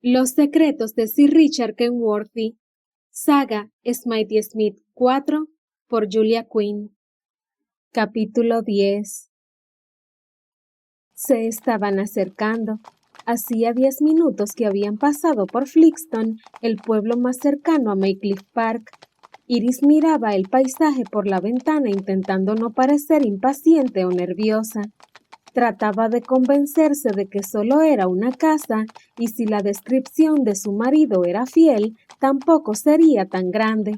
Los secretos de Sir Richard Kenworthy. Saga Smitey Smith 4 por Julia Quinn. Capítulo 10. Se estaban acercando. Hacía 10 minutos que habían pasado por Flixton, el pueblo más cercano a Maycliffe Park. Iris miraba el paisaje por la ventana intentando no parecer impaciente o nerviosa. Trataba de convencerse de que solo era una casa y si la descripción de su marido era fiel, tampoco sería tan grande.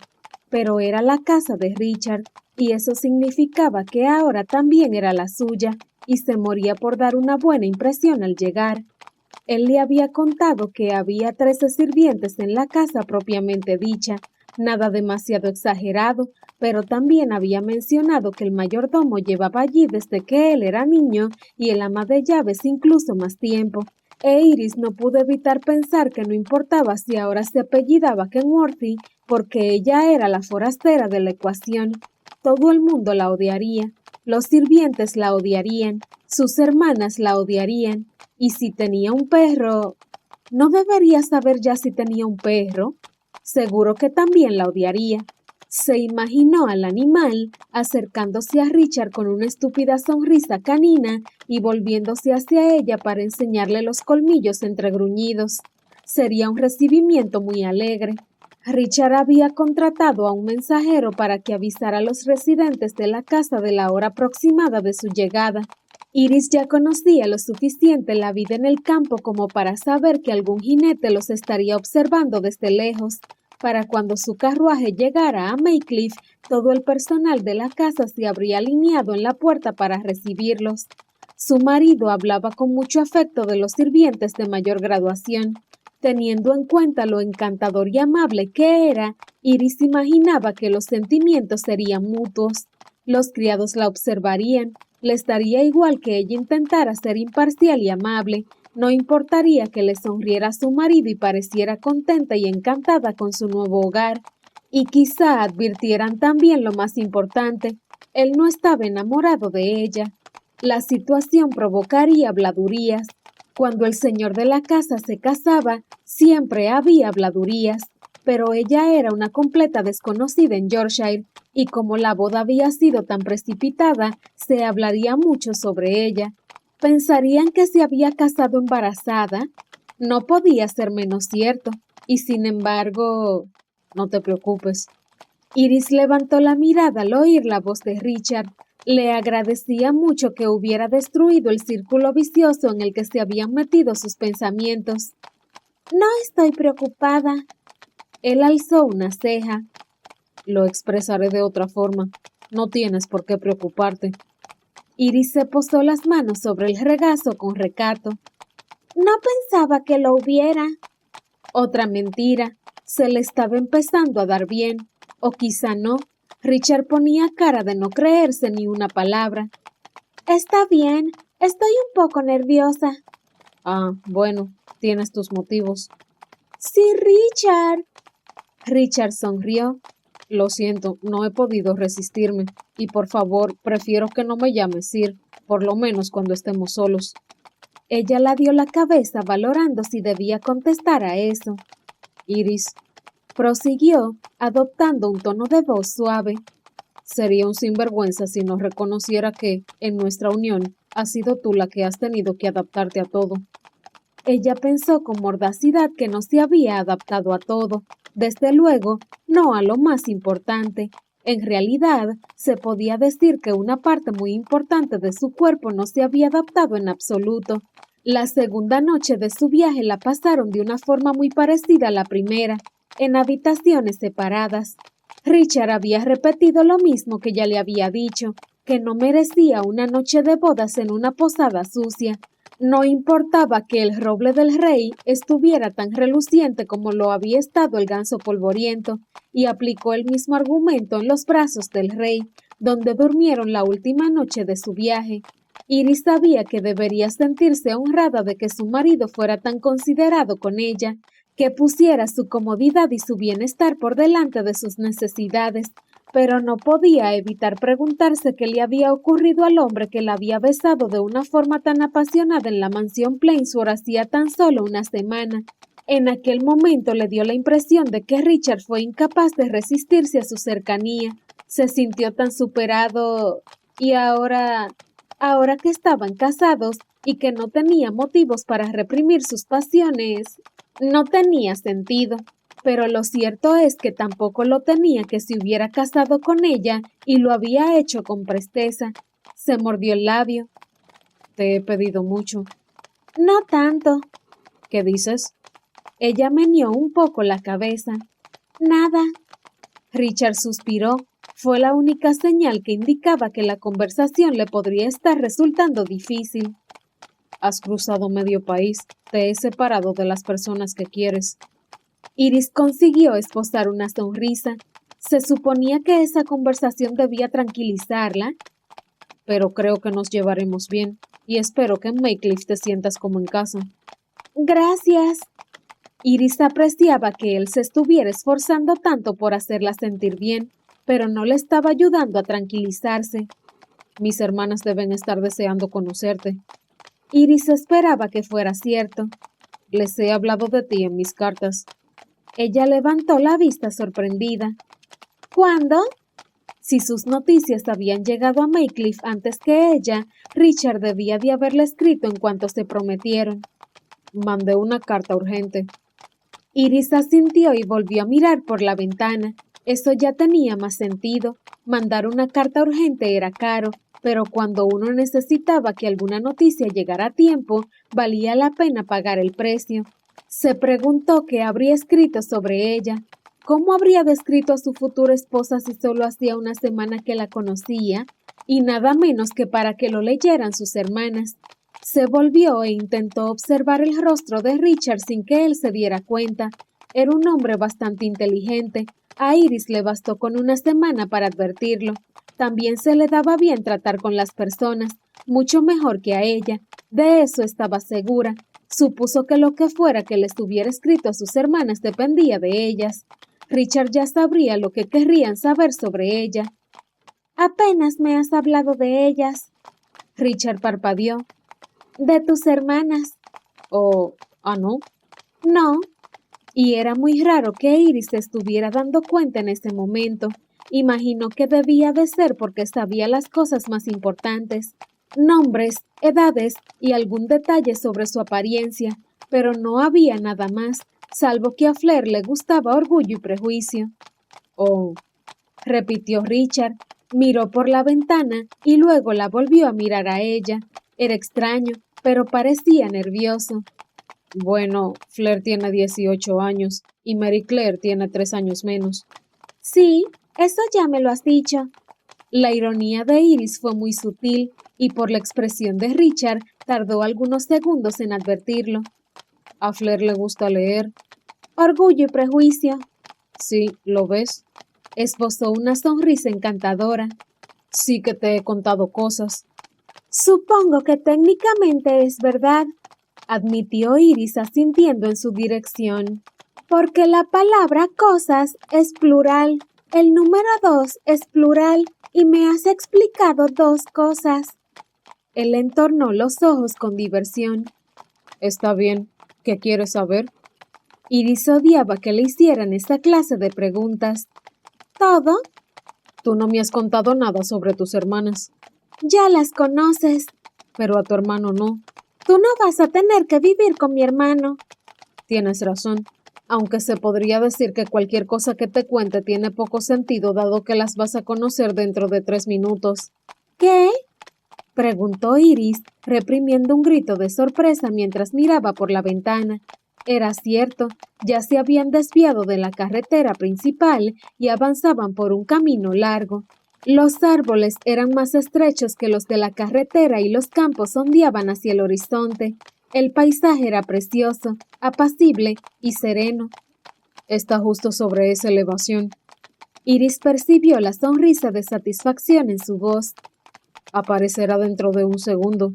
Pero era la casa de Richard y eso significaba que ahora también era la suya y se moría por dar una buena impresión al llegar. Él le había contado que había 13 sirvientes en la casa propiamente dicha, nada demasiado exagerado, pero también había mencionado que el mayordomo llevaba allí desde que él era niño y el ama de llaves incluso más tiempo. E Iris no pudo evitar pensar que no importaba si ahora se apellidaba Kenworthy, porque ella era la forastera de la ecuación. Todo el mundo la odiaría, los sirvientes la odiarían, sus hermanas la odiarían, y si tenía un perro... ¿No debería saber ya si tenía un perro? Seguro que también la odiaría. Se imaginó al animal acercándose a Richard con una estúpida sonrisa canina y volviéndose hacia ella para enseñarle los colmillos entregruñidos. Sería un recibimiento muy alegre. Richard había contratado a un mensajero para que avisara a los residentes de la casa de la hora aproximada de su llegada. Iris ya conocía lo suficiente la vida en el campo como para saber que algún jinete los estaría observando desde lejos. Para cuando su carruaje llegara a Maycliffe, todo el personal de la casa se habría alineado en la puerta para recibirlos. Su marido hablaba con mucho afecto de los sirvientes de mayor graduación. Teniendo en cuenta lo encantador y amable que era, Iris imaginaba que los sentimientos serían mutuos. Los criados la observarían, les daría igual que ella intentara ser imparcial y amable, no importaría que le sonriera a su marido y pareciera contenta y encantada con su nuevo hogar. Y quizá advirtieran también lo más importante, él no estaba enamorado de ella. La situación provocaría habladurías. Cuando el señor de la casa se casaba, siempre había habladurías, pero ella era una completa desconocida en Yorkshire, y como la boda había sido tan precipitada, se hablaría mucho sobre ella. ¿Pensarían que se había casado embarazada? No podía ser menos cierto, y sin embargo... No te preocupes. Iris levantó la mirada al oír la voz de Richard. Le agradecía mucho que hubiera destruido el círculo vicioso en el que se habían metido sus pensamientos. No estoy preocupada. Él alzó una ceja. Lo expresaré de otra forma. No tienes por qué preocuparte. Iris se posó las manos sobre el regazo con recato. No pensaba que lo hubiera. Otra mentira. Se le estaba empezando a dar bien. O quizá no. Richard ponía cara de no creerse ni una palabra. Está bien. Estoy un poco nerviosa. Ah, bueno. Tienes tus motivos. Sí, Richard. Richard sonrió. Lo siento, no he podido resistirme. Y por favor, prefiero que no me llames Sir, por lo menos cuando estemos solos. Ella la dio la cabeza valorando si debía contestar a eso. Iris, prosiguió, adoptando un tono de voz suave. Sería un sinvergüenza si no reconociera que, en nuestra unión, has sido tú la que has tenido que adaptarte a todo. Ella pensó con mordacidad que no se había adaptado a todo, desde luego, no a lo más importante. En realidad, se podía decir que una parte muy importante de su cuerpo no se había adaptado en absoluto. La segunda noche de su viaje la pasaron de una forma muy parecida a la primera, en habitaciones separadas. Richard había repetido lo mismo que ya le había dicho, que no merecía una noche de bodas en una posada sucia. No importaba que el roble del rey estuviera tan reluciente como lo había estado el ganso polvoriento, y aplicó el mismo argumento en los brazos del rey, donde durmieron la última noche de su viaje. Iris sabía que debería sentirse honrada de que su marido fuera tan considerado con ella, que pusiera su comodidad y su bienestar por delante de sus necesidades, pero no podía evitar preguntarse qué le había ocurrido al hombre que la había besado de una forma tan apasionada en la mansión Plainsboro hacía tan solo una semana. En aquel momento le dio la impresión de que Richard fue incapaz de resistirse a su cercanía. Se sintió tan superado y ahora que estaban casados y que no tenía motivos para reprimir sus pasiones, no tenía sentido. Pero lo cierto es que tampoco lo tenía que se hubiera casado con ella y lo había hecho con presteza. Se mordió el labio. Te he pedido mucho. No tanto. ¿Qué dices? Ella meneó un poco la cabeza. Nada. Richard suspiró. Fue la única señal que indicaba que la conversación le podría estar resultando difícil. Has cruzado medio país. Te he separado de las personas que quieres. Iris consiguió esbozar una sonrisa. Se suponía que esa conversación debía tranquilizarla, pero creo que nos llevaremos bien y espero que en Maycliff te sientas como en casa. Gracias. Iris apreciaba que él se estuviera esforzando tanto por hacerla sentir bien, pero no le estaba ayudando a tranquilizarse. Mis hermanas deben estar deseando conocerte. Iris esperaba que fuera cierto. Les he hablado de ti en mis cartas. Ella levantó la vista sorprendida. ¿Cuándo? Si sus noticias habían llegado a Maycliff antes que ella, Richard debía de haberle escrito en cuanto se prometieron. Mandé una carta urgente. Iris asintió y volvió a mirar por la ventana. Eso ya tenía más sentido. Mandar una carta urgente era caro, pero cuando uno necesitaba que alguna noticia llegara a tiempo, valía la pena pagar el precio. Se preguntó qué habría escrito sobre ella. ¿Cómo habría descrito a su futura esposa si solo hacía una semana que la conocía? Y nada menos que para que lo leyeran sus hermanas. Se volvió e intentó observar el rostro de Richard sin que él se diera cuenta. Era un hombre bastante inteligente. A Iris le bastó con una semana para advertirlo. También se le daba bien tratar con las personas, mucho mejor que a ella. De eso estaba segura. Supuso que lo que fuera que les hubiera escrito a sus hermanas dependía de ellas. Richard ya sabría lo que querrían saber sobre ella. Apenas me has hablado de ellas. Richard parpadeó. De tus hermanas. ¿No? No. Y era muy raro que Iris se estuviera dando cuenta en ese momento. Imaginó que debía de ser porque sabía las cosas más importantes. Nombres, edades y algún detalle sobre su apariencia, pero no había nada más, salvo que a Flair le gustaba Orgullo y Prejuicio. Oh, repitió Richard, miró por la ventana y luego la volvió a mirar a ella. Era extraño, pero parecía nervioso. Bueno, Flair tiene 18 años y Mary Claire tiene 3 años menos. Sí, eso ya me lo has dicho. La ironía de Iris fue muy sutil y por la expresión de Richard tardó algunos segundos en advertirlo. A Flair le gusta leer. Orgullo y Prejuicio. Sí, ¿lo ves? Esbozó una sonrisa encantadora. Sí que te he contado cosas. Supongo que técnicamente es verdad, admitió Iris asintiendo en su dirección. Porque la palabra cosas es plural, el número 2 es plural y me has explicado 2 cosas. Él entornó los ojos con diversión. Está bien, ¿qué quieres saber? Iris odiaba que le hicieran esa clase de preguntas. ¿Todo? Tú no me has contado nada sobre tus hermanas. Ya las conoces. Pero a tu hermano no. Tú no vas a tener que vivir con mi hermano. Tienes razón, aunque se podría decir que cualquier cosa que te cuente tiene poco sentido dado que las vas a conocer dentro de 3 minutos. ¿Qué? Preguntó Iris, reprimiendo un grito de sorpresa mientras miraba por la ventana. Era cierto, ya se habían desviado de la carretera principal y avanzaban por un camino largo. Los árboles eran más estrechos que los de la carretera y los campos ondeaban hacia el horizonte. El paisaje era precioso, apacible y sereno. Está justo sobre esa elevación. Iris percibió la sonrisa de satisfacción en su voz. Aparecerá dentro de un segundo.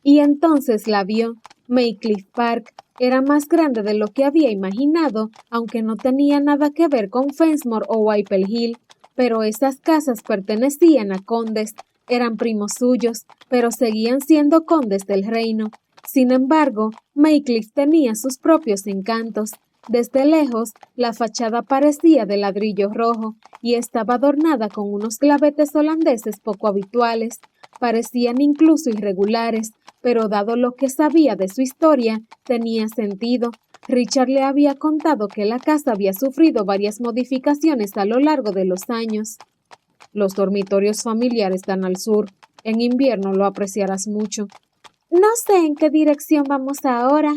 Y entonces la vio. Maycliff Park era más grande de lo que había imaginado, aunque no tenía nada que ver con Fensmore o Whipple Hill. Pero esas casas pertenecían a condes, eran primos suyos, pero seguían siendo condes del reino. Sin embargo, Maycliffe tenía sus propios encantos. Desde lejos, la fachada parecía de ladrillo rojo y estaba adornada con unos clavetes holandeses poco habituales. Parecían incluso irregulares, pero dado lo que sabía de su historia, tenía sentido. Richard le había contado que la casa había sufrido varias modificaciones a lo largo de los años. Los dormitorios familiares están al sur. En invierno lo apreciarás mucho. No sé en qué dirección vamos ahora.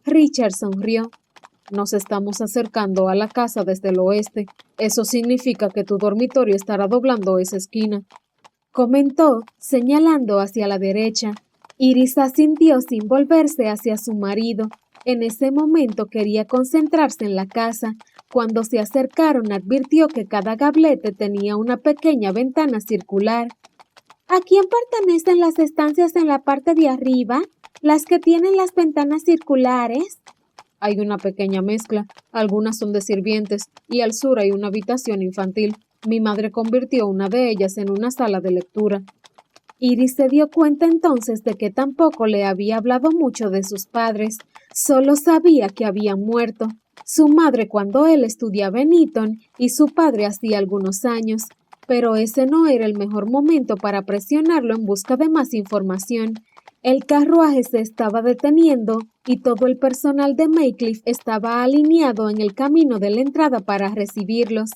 Richard sonrió. Nos estamos acercando a la casa desde el oeste. Eso significa que tu dormitorio estará doblando esa esquina, comentó, señalando hacia la derecha. Iris asintió sin volverse hacia su marido. En ese momento quería concentrarse en la casa. Cuando se acercaron advirtió que cada gablete tenía una pequeña ventana circular. ¿A quién pertenecen las estancias en la parte de arriba? ¿Las que tienen las ventanas circulares? Hay una pequeña mezcla. Algunas son de sirvientes y al sur hay una habitación infantil. Mi madre convirtió una de ellas en una sala de lectura. Iris se dio cuenta entonces de que tampoco le había hablado mucho de sus padres. Solo sabía que habían muerto. Su madre cuando él estudiaba en Eton y su padre hacía algunos años. Pero ese no era el mejor momento para presionarlo en busca de más información. El carruaje se estaba deteniendo y todo el personal de Maycliffe estaba alineado en el camino de la entrada para recibirlos.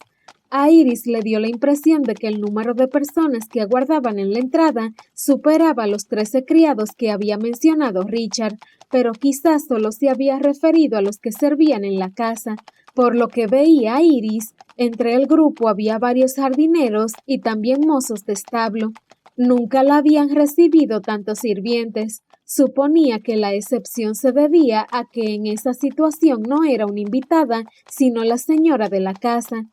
A Iris le dio la impresión de que el número de personas que aguardaban en la entrada superaba los 13 criados que había mencionado Richard, pero quizás solo se había referido a los que servían en la casa. Por lo que veía Iris, entre el grupo había varios jardineros y también mozos de establo. Nunca la habían recibido tantos sirvientes. Suponía que la excepción se debía a que en esa situación no era una invitada, sino la señora de la casa.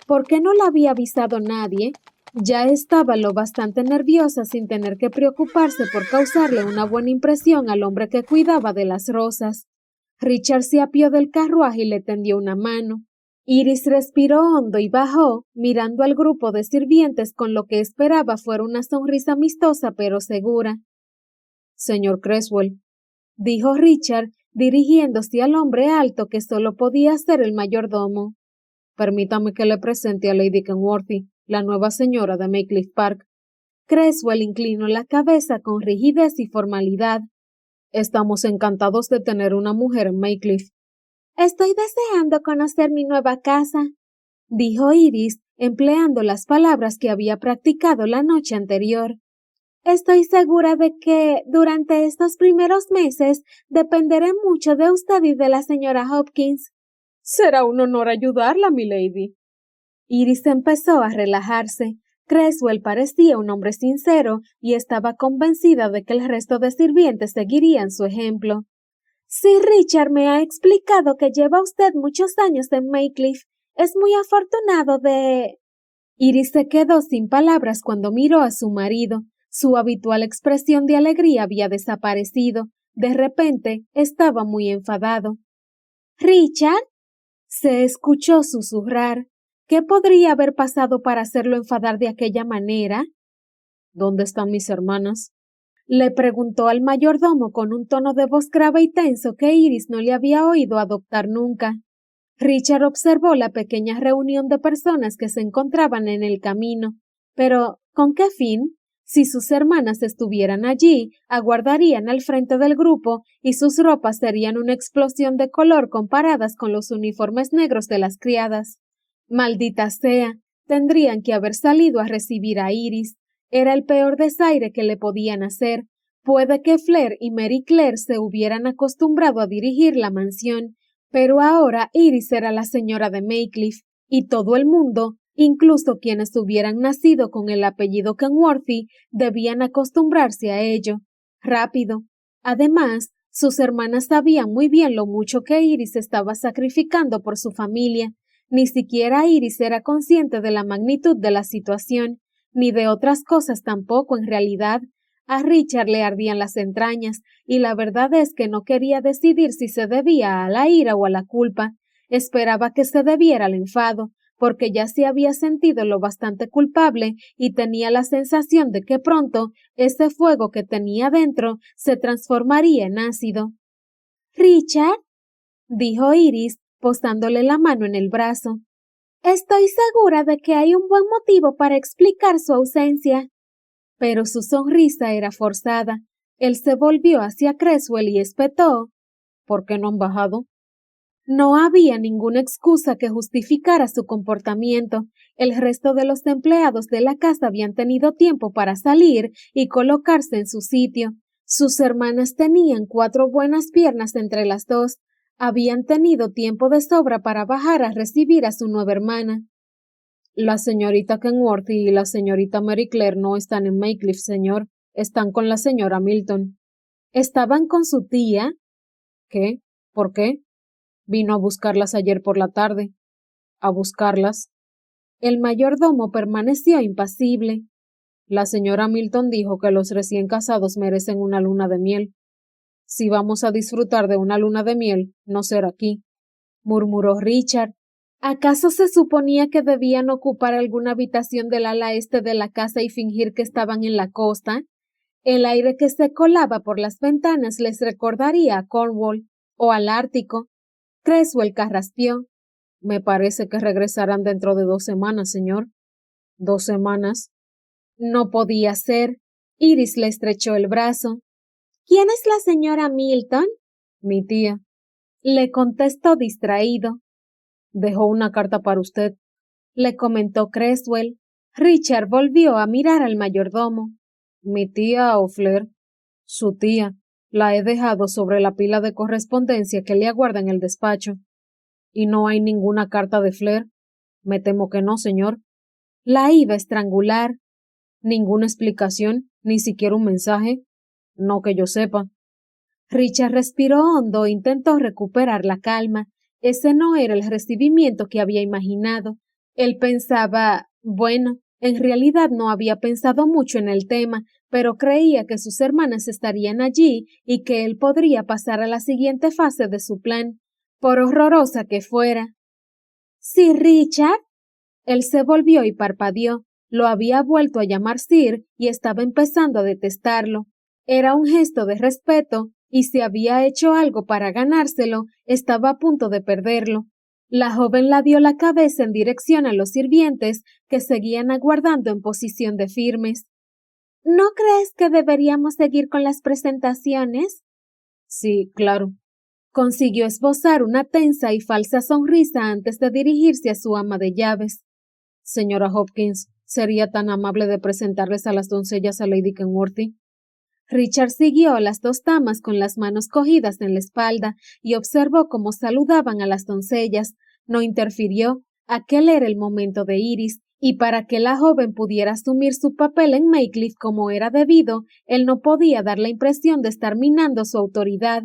¿Por qué no la había avisado nadie? Ya estaba lo bastante nerviosa sin tener que preocuparse por causarle una buena impresión al hombre que cuidaba de las rosas. Richard se apió del carruaje y le tendió una mano. Iris respiró hondo y bajó, mirando al grupo de sirvientes con lo que esperaba fuera una sonrisa amistosa pero segura. Señor Creswell, dijo Richard, dirigiéndose al hombre alto que solo podía ser el mayordomo. Permítame que le presente a Lady Kenworthy, la nueva señora de Maycliffe Park. Creswell inclinó la cabeza con rigidez y formalidad. Estamos encantados de tener una mujer en Maycliffe. Estoy deseando conocer mi nueva casa, dijo Iris, empleando las palabras que había practicado la noche anterior. Estoy segura de que, durante estos primeros meses, dependeré mucho de usted y de la señora Hopkins. Será un honor ayudarla, milady. Iris empezó a relajarse. Creswell parecía un hombre sincero y estaba convencida de que el resto de sirvientes seguirían su ejemplo. Sí, Richard me ha explicado que lleva usted muchos años en Maycliffe. Es muy afortunado de... Iris se quedó sin palabras cuando miró a su marido. Su habitual expresión de alegría había desaparecido. De repente, estaba muy enfadado. ¿Richard? Se escuchó susurrar. ¿Qué podría haber pasado para hacerlo enfadar de aquella manera? ¿Dónde están mis hermanas? Le preguntó al mayordomo con un tono de voz grave y tenso que Iris no le había oído adoptar nunca. Richard observó la pequeña reunión de personas que se encontraban en el camino. Pero, ¿con qué fin? Si sus hermanas estuvieran allí, aguardarían al frente del grupo y sus ropas serían una explosión de color comparadas con los uniformes negros de las criadas. Maldita sea, tendrían que haber salido a recibir a Iris. Era el peor desaire que le podían hacer. Puede que Fleur y Mary Claire se hubieran acostumbrado a dirigir la mansión, pero ahora Iris era la señora de Maycliffe, y todo el mundo, incluso quienes hubieran nacido con el apellido Kenworthy, debían acostumbrarse a ello. Rápido. Además, sus hermanas sabían muy bien lo mucho que Iris estaba sacrificando por su familia. Ni siquiera Iris era consciente de la magnitud de la situación, ni de otras cosas tampoco en realidad. A Richard le ardían las entrañas, y la verdad es que no quería decidir si se debía a la ira o a la culpa. Esperaba que se debiera al enfado, porque ya se había sentido lo bastante culpable y tenía la sensación de que pronto ese fuego que tenía dentro se transformaría en ácido. —Richard —dijo Iris, posándole la mano en el brazo—, estoy segura de que hay un buen motivo para explicar su ausencia. Pero su sonrisa era forzada. Él se volvió hacia Creswell y espetó: —¿Por qué no han bajado? No había ninguna excusa que justificara su comportamiento. El resto de los empleados de la casa habían tenido tiempo para salir y colocarse en su sitio. Sus hermanas tenían 4 buenas piernas entre las dos. Habían tenido tiempo de sobra para bajar a recibir a su nueva hermana. La señorita Kenworthy y la señorita Mary Claire no están en Maycliffe, señor. Están con la señora Milton. ¿Estaban con su tía? ¿Qué? ¿Por qué? Vino a buscarlas ayer por la tarde. ¿A buscarlas? El mayordomo permaneció impasible. La señora Milton dijo que los recién casados merecen una luna de miel. Si vamos a disfrutar de una luna de miel, no será aquí, murmuró Richard. ¿Acaso se suponía que debían ocupar alguna habitación del ala este de la casa y fingir que estaban en la costa? El aire que se colaba por las ventanas les recordaría a Cornwall o al Ártico. Creswell carraspeó. Me parece que regresarán dentro de 2 semanas, señor. 2 semanas. No podía ser. Iris le estrechó el brazo. ¿Quién es la señora Milton? Mi tía. Le contestó distraído. Dejó una carta para usted, le comentó Creswell. Richard volvió a mirar al mayordomo. Mi tía O'Flair. Su tía. La he dejado sobre la pila de correspondencia que le aguarda en el despacho. ¿Y no hay ninguna carta de Flair? Me temo que no, señor. La iba a estrangular. ¿Ninguna explicación? ¿Ni siquiera un mensaje? No que yo sepa. Richard respiró hondo e intentó recuperar la calma. Ese no era el recibimiento que había imaginado. Él pensaba, bueno, en realidad no había pensado mucho en el tema, pero creía que sus hermanas estarían allí y que él podría pasar a la siguiente fase de su plan, por horrorosa que fuera. —¿Sir Richard? Él se volvió y parpadeó. Lo había vuelto a llamar Sir y estaba empezando a detestarlo. Era un gesto de respeto, y si había hecho algo para ganárselo, estaba a punto de perderlo. La joven la dio la cabeza en dirección a los sirvientes, que seguían aguardando en posición de firmes. —¿No crees que deberíamos seguir con las presentaciones? —Sí, claro. Consiguió esbozar una tensa y falsa sonrisa antes de dirigirse a su ama de llaves. Señora Hopkins, ¿sería tan amable de presentarles a las doncellas a Lady Kenworthy? Richard siguió a las 2 damas con las manos cogidas en la espalda y observó cómo saludaban a las doncellas. No interfirió. Aquel era el momento de Iris, y para que la joven pudiera asumir su papel en Maycliffe como era debido, él no podía dar la impresión de estar minando su autoridad.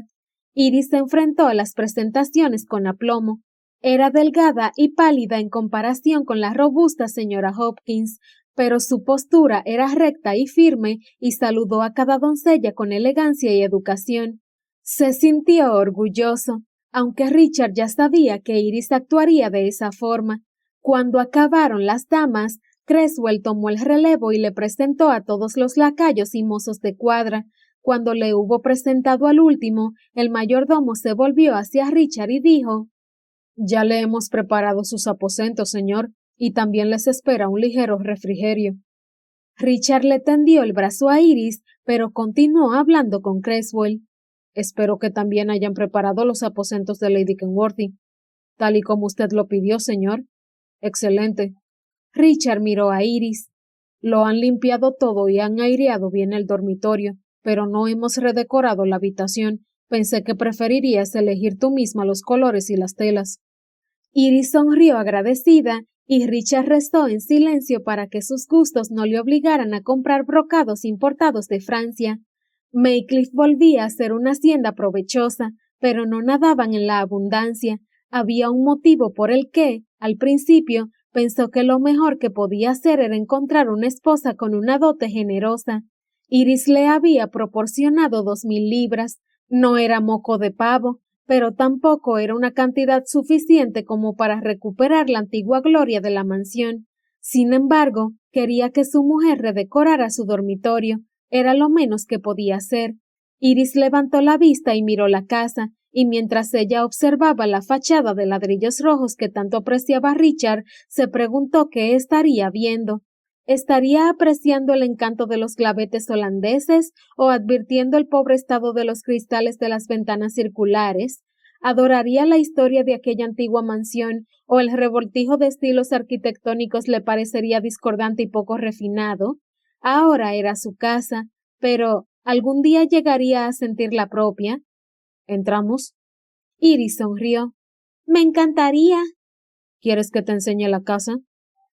Iris se enfrentó a las presentaciones con aplomo. Era delgada y pálida en comparación con la robusta señora Hopkins, pero su postura era recta y firme y saludó a cada doncella con elegancia y educación. Se sintió orgulloso, aunque Richard ya sabía que Iris actuaría de esa forma. Cuando acabaron las damas, Creswell tomó el relevo y le presentó a todos los lacayos y mozos de cuadra. Cuando le hubo presentado al último, el mayordomo se volvió hacia Richard y dijo: «Ya le hemos preparado sus aposentos, señor, y también les espera un ligero refrigerio». Richard le tendió el brazo a Iris, pero continuó hablando con Creswell. «Espero que también hayan preparado los aposentos de Lady Kenworthy, tal y como usted lo pidió, señor». «Excelente». Richard miró a Iris. «Lo han limpiado todo y han aireado bien el dormitorio, pero no hemos redecorado la habitación. Pensé que preferirías elegir tú misma los colores y las telas». Iris sonrió agradecida y Richard restó en silencio para que sus gustos no le obligaran a comprar brocados importados de Francia. Maycliffe volvía a ser una hacienda provechosa, pero no nadaban en la abundancia. Había un motivo por el que, al principio, pensó que lo mejor que podía hacer era encontrar una esposa con una dote generosa. Iris le había proporcionado 2000 libras. No era moco de pavo, pero tampoco era una cantidad suficiente como para recuperar la antigua gloria de la mansión. Sin embargo, quería que su mujer redecorara su dormitorio. Era lo menos que podía hacer. Iris levantó la vista y miró la casa, y mientras ella observaba la fachada de ladrillos rojos que tanto apreciaba Richard, se preguntó qué estaría viendo. ¿Estaría apreciando el encanto de los clavetes holandeses o advirtiendo el pobre estado de los cristales de las ventanas circulares? ¿Adoraría la historia de aquella antigua mansión o el revoltijo de estilos arquitectónicos le parecería discordante y poco refinado? Ahora era su casa, pero ¿algún día llegaría a sentir la propia? ¿Entramos? Iris sonrió. Me encantaría. ¿Quieres que te enseñe la casa?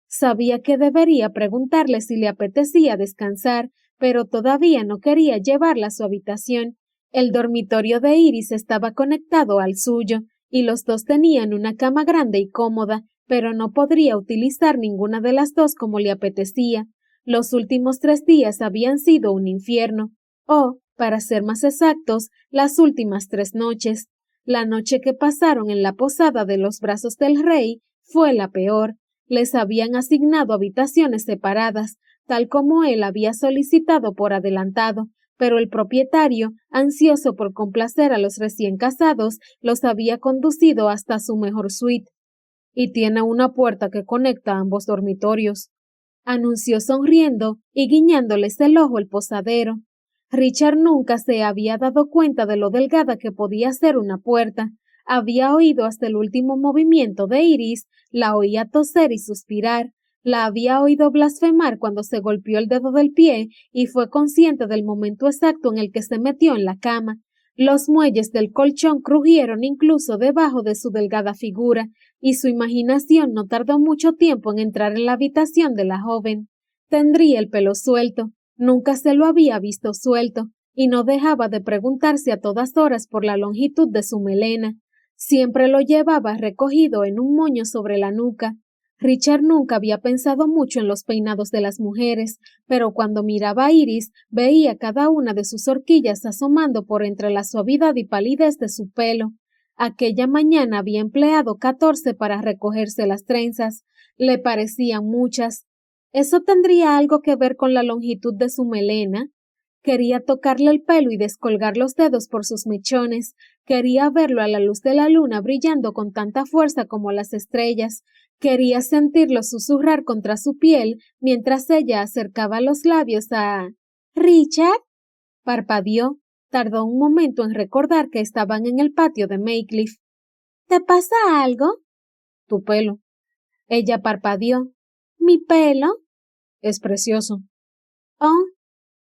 Sabía que debería preguntarle si le apetecía descansar, pero todavía no quería llevarla a su habitación. El dormitorio de Iris estaba conectado al suyo, y los dos tenían una cama grande y cómoda, pero no podría utilizar ninguna de las dos como le apetecía. Los últimos 3 días habían sido un infierno, o, para ser más exactos, las últimas 3 noches. La noche que pasaron en la posada de los brazos del rey fue la peor. Les habían asignado habitaciones separadas, tal como él había solicitado por adelantado, pero el propietario, ansioso por complacer a los recién casados, los había conducido hasta su mejor suite. Y tiene una puerta que conecta ambos dormitorios, anunció sonriendo y guiñándoles el ojo el posadero. Richard nunca se había dado cuenta de lo delgada que podía ser una puerta. Había oído hasta el último movimiento de Iris, la oía toser y suspirar, la había oído blasfemar cuando se golpeó el dedo del pie y fue consciente del momento exacto en el que se metió en la cama. Los muelles del colchón crujieron incluso debajo de su delgada figura, y su imaginación no tardó mucho tiempo en entrar en la habitación de la joven. Tendría el pelo suelto, nunca se lo había visto suelto, y no dejaba de preguntarse a todas horas por la longitud de su melena. Siempre lo llevaba recogido en un moño sobre la nuca. Richard nunca había pensado mucho en los peinados de las mujeres, pero cuando miraba a Iris veía cada una de sus horquillas asomando por entre la suavidad y palidez de su pelo. Aquella mañana había empleado 14 para recogerse las trenzas. Le parecían muchas. ¿Eso tendría algo que ver con la longitud de su melena? Quería tocarle el pelo y descolgar los dedos por sus mechones. Quería verlo a la luz de la luna brillando con tanta fuerza como las estrellas. Quería sentirlo susurrar contra su piel mientras ella acercaba los labios a... ¿Richard? Parpadeó. Tardó un momento en recordar que estaban en el patio de Maycliff. ¿Te pasa algo? Tu pelo. Ella parpadeó. ¿Mi pelo? Es precioso. Oh.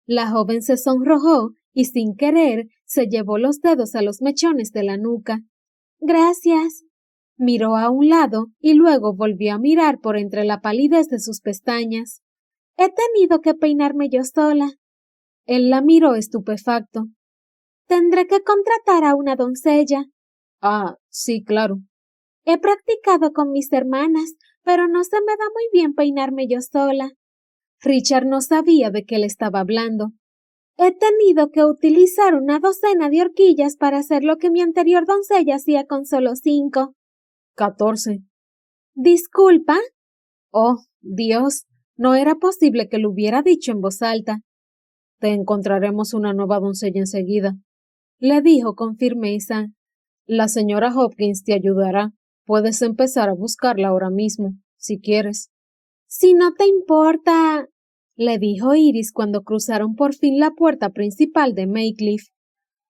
La joven se sonrojó y sin querer se llevó los dedos a los mechones de la nuca. Gracias. Miró a un lado y luego volvió a mirar por entre la palidez de sus pestañas. He tenido que peinarme yo sola. Él la miró estupefacto. Tendré que contratar a una doncella. Ah, sí, claro. He practicado con mis hermanas, pero no se me da muy bien peinarme yo sola. Richard no sabía de qué le estaba hablando. He tenido que utilizar una docena de horquillas para hacer lo que mi anterior doncella hacía con solo 5. 14. ¿Disculpa? Oh, Dios, no era posible que lo hubiera dicho en voz alta. Te encontraremos una nueva doncella enseguida, le dijo con firmeza. La señora Hopkins te ayudará. Puedes empezar a buscarla ahora mismo, si quieres. Si no te importa, le dijo Iris cuando cruzaron por fin la puerta principal de Maycliff.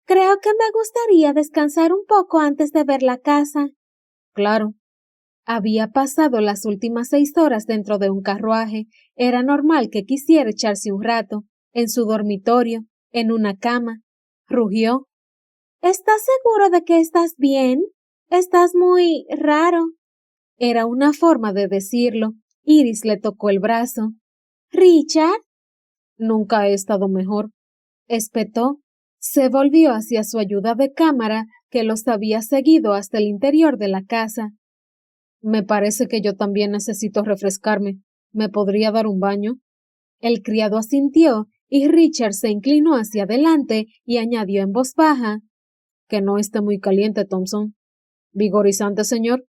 Creo que me gustaría descansar un poco antes de ver la casa. Claro. Había pasado las últimas 6 horas dentro de un carruaje. Era normal que quisiera echarse un rato, en su dormitorio, en una cama. Rugió. ¿Estás seguro de que estás bien? Estás muy raro. Era una forma de decirlo. Iris le tocó el brazo. ¿Richard? Nunca he estado mejor. Espetó. Se volvió hacia su ayuda de cámara, que los había seguido hasta el interior de la casa. Me parece que yo también necesito refrescarme. ¿Me podría dar un baño? El criado asintió y Richard se inclinó hacia adelante y añadió en voz baja. Que no esté muy caliente, Thompson. Vigorizante, señor,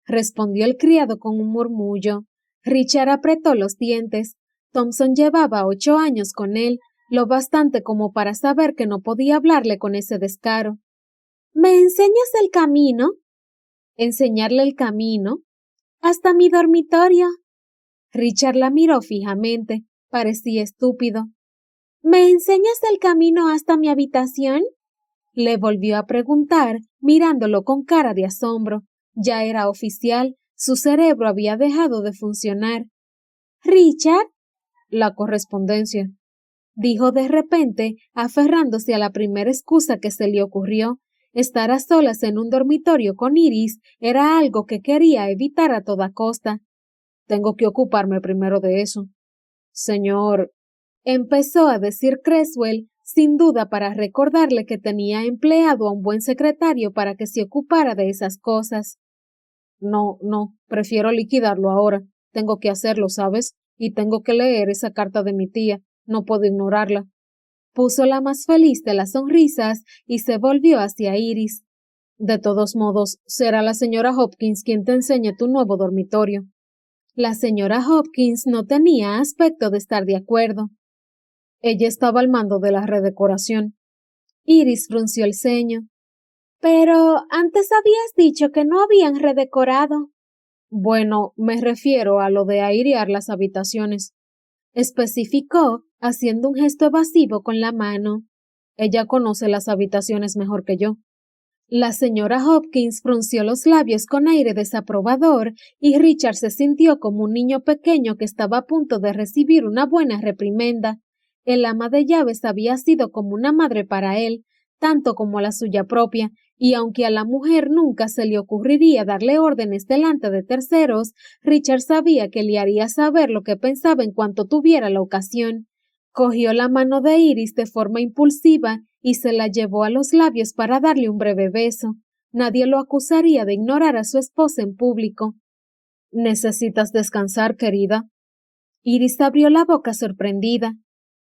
respondió el criado con un murmullo. Richard apretó los dientes. Thompson llevaba 8 años con él, lo bastante como para saber que no podía hablarle con ese descaro. ¿Me enseñas el camino? ¿Enseñarle el camino? Hasta mi dormitorio. Richard la miró fijamente. Parecía estúpido. ¿Me enseñas el camino hasta mi habitación? Le volvió a preguntar, mirándolo con cara de asombro. Ya era oficial, su cerebro había dejado de funcionar. ¿Richard? La correspondencia, dijo de repente, aferrándose a la primera excusa que se le ocurrió. Estar a solas en un dormitorio con Iris era algo que quería evitar a toda costa. Tengo que ocuparme primero de eso. Señor, empezó a decir Creswell, sin duda para recordarle que tenía empleado a un buen secretario para que se ocupara de esas cosas. No, prefiero liquidarlo ahora. Tengo que hacerlo, ¿sabes? Y tengo que leer esa carta de mi tía. No puedo ignorarla. Puso la más feliz de las sonrisas y se volvió hacia Iris. De todos modos, será la señora Hopkins quien te enseñe tu nuevo dormitorio. La señora Hopkins no tenía aspecto de estar de acuerdo. Ella estaba al mando de la redecoración. Iris frunció el ceño. Pero antes habías dicho que no habían redecorado. Bueno, me refiero a lo de airear las habitaciones, especificó, haciendo un gesto evasivo con la mano. Ella conoce las habitaciones mejor que yo. La señora Hopkins frunció los labios con aire desaprobador y Richard se sintió como un niño pequeño que estaba a punto de recibir una buena reprimenda. El ama de llaves había sido como una madre para él, tanto como la suya propia, y aunque a la mujer nunca se le ocurriría darle órdenes delante de terceros, Richard sabía que le haría saber lo que pensaba en cuanto tuviera la ocasión. Cogió la mano de Iris de forma impulsiva y se la llevó a los labios para darle un breve beso. Nadie lo acusaría de ignorar a su esposa en público. ¿Necesitas descansar, querida? Iris abrió la boca sorprendida.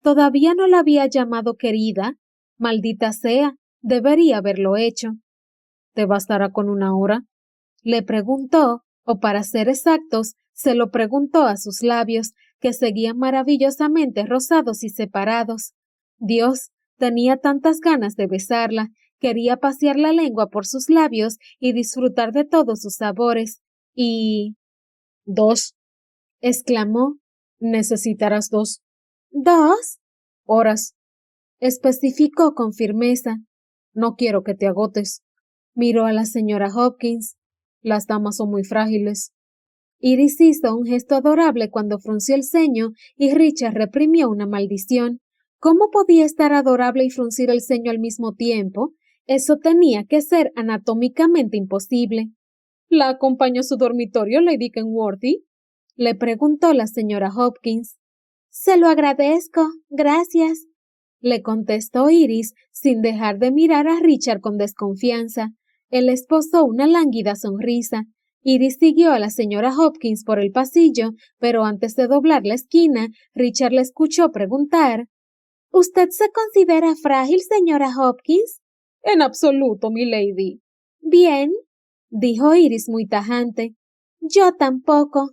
Todavía no la había llamado querida. Maldita sea, debería haberlo hecho. ¿Te bastará con 1 hora? Le preguntó, o para ser exactos, se lo preguntó a sus labios, que seguían maravillosamente rosados y separados. Dios, tenía tantas ganas de besarla, quería pasear la lengua por sus labios y disfrutar de todos sus sabores. Y... 2, exclamó. Necesitarás 2. ¿2? Horas, especificó con firmeza. No quiero que te agotes. Miró a la señora Hopkins. Las damas son muy frágiles. Iris hizo un gesto adorable cuando frunció el ceño y Richard reprimió una maldición. ¿Cómo podía estar adorable y fruncir el ceño al mismo tiempo? Eso tenía que ser anatómicamente imposible. ¿La acompañó a su dormitorio, Lady Kenworthy? Le preguntó la señora Hopkins. Se lo agradezco, gracias, le contestó Iris sin dejar de mirar a Richard con desconfianza. Él esbozó una lánguida sonrisa. Iris siguió a la señora Hopkins por el pasillo, pero antes de doblar la esquina, Richard le escuchó preguntar: ¿Usted se considera frágil, señora Hopkins? En absoluto, mi lady. Bien, dijo Iris muy tajante. Yo tampoco.